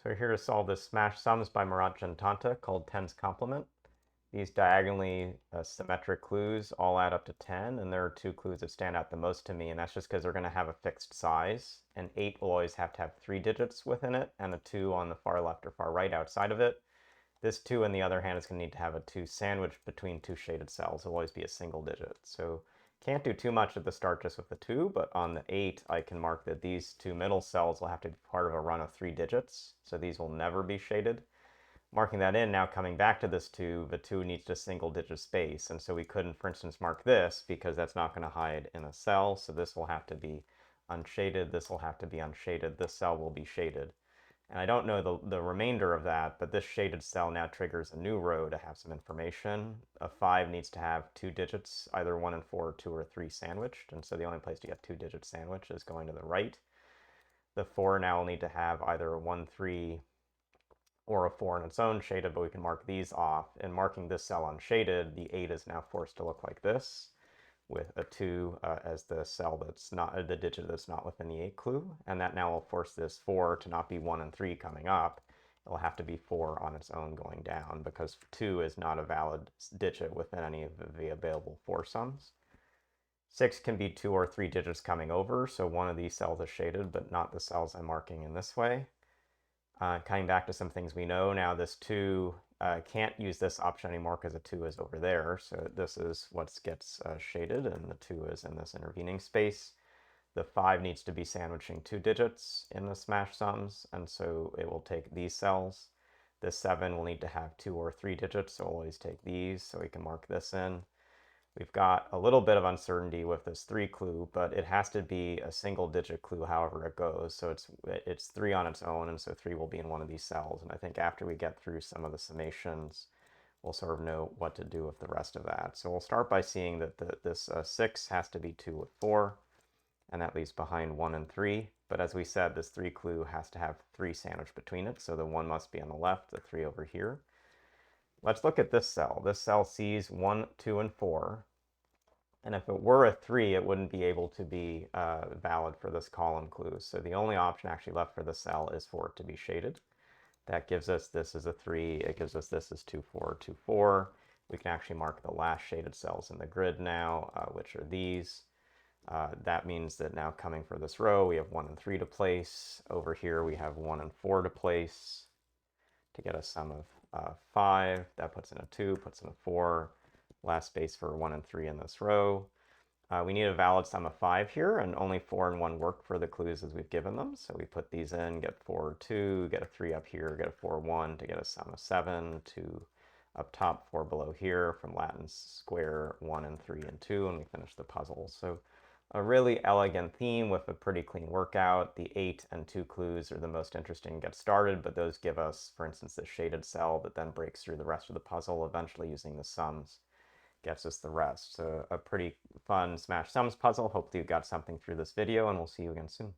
So here to solve this smash sums by Murat Can Tonta called 10's complement. These diagonally symmetric clues all add up to 10, and there are two clues that stand out the most to me, and that's just because they're going to have a fixed size. An 8 will always have to have 3 digits within it, and a 2 on the far left or far right outside of it. This 2, on the other hand, is going to need to have a 2 sandwiched between two shaded cells. It'll always be a single digit. So can't do too much at the start just with the 2, but on the 8, I can mark that these two middle cells will have to be part of a run of 3 digits. So these will never be shaded. Marking that in, now coming back to this 2, the 2 needs a single digit space. And so we couldn't, for instance, mark this because that's not going to hide in a cell. So this will have to be unshaded. This will have to be unshaded. This cell will be shaded. And I don't know the remainder of that, but this shaded cell now triggers a new row to have some information. A 5 needs to have 2 digits, either 1 and 4, 2 or 3 sandwiched. And so the only place to get 2 digits sandwiched is going to the right. The 4 now will need to have either a 1, 3, or a 4 on its own shaded, but we can mark these off. And marking this cell unshaded, the 8 is now forced to look like this, with a 2 as the cell that's not, the digit that's not within the 8 clue. And that now will force this 4 to not be 1 and 3 coming up. It'll have to be 4 on its own going down, because 2 is not a valid digit within any of the available 4 sums. 6 can be 2 or 3 digits coming over, so one of these cells is shaded, but not the cells I'm marking in this way. Coming back to some things we know now, this 2 can't use this option anymore because the 2 is over there. So this is what gets shaded, and the 2 is in this intervening space. The 5 needs to be sandwiching 2 digits in the smash sums, and so it will take these cells. The 7 will need to have 2 or 3 digits, so we'll always take these, so we can mark this in. We've got a little bit of uncertainty with this 3 clue, but it has to be a single digit clue however it goes. So it's 3 on its own, and so 3 will be in one of these cells. And I think after we get through some of the summations, we'll sort of know what to do with the rest of that. So we'll start by seeing that this 6 has to be 2 with 4, and that leaves behind 1 and 3. But as we said, this 3 clue has to have 3 sandwiched between it, so the 1 must be on the left, the 3 over here. Let's look at this cell. This cell sees 1, 2, and 4. And if it were a 3, it wouldn't be able to be valid for this column clue. So the only option actually left for the cell is for it to be shaded. That gives us this as a 3. It gives us this as 2, 4, 2, 4. We can actually mark the last shaded cells in the grid now, which are these. That means that now coming for this row, we have 1 and 3 to place. Over here, we have 1 and 4 to place to get a sum of 5. That puts in a 2, puts in a 4. Last space for 1 and 3 in this row. We need a valid sum of 5 here, and only 4 and 1 work for the clues as we've given them. So we put these in, get 4, 2, get a 3 up here, get a 4, 1 to get a sum of 7, 2 up top, 4 below here, from Latin square 1 and 3 and 2, and we finish the puzzle. So a really elegant theme with a pretty clean workout. The 8 and 2 clues are the most interesting to get started, but those give us, for instance, the shaded cell that then breaks through the rest of the puzzle, eventually using the sums gets us the rest. So a pretty fun smash sums puzzle. Hopefully you got something through this video, and we'll see you again soon.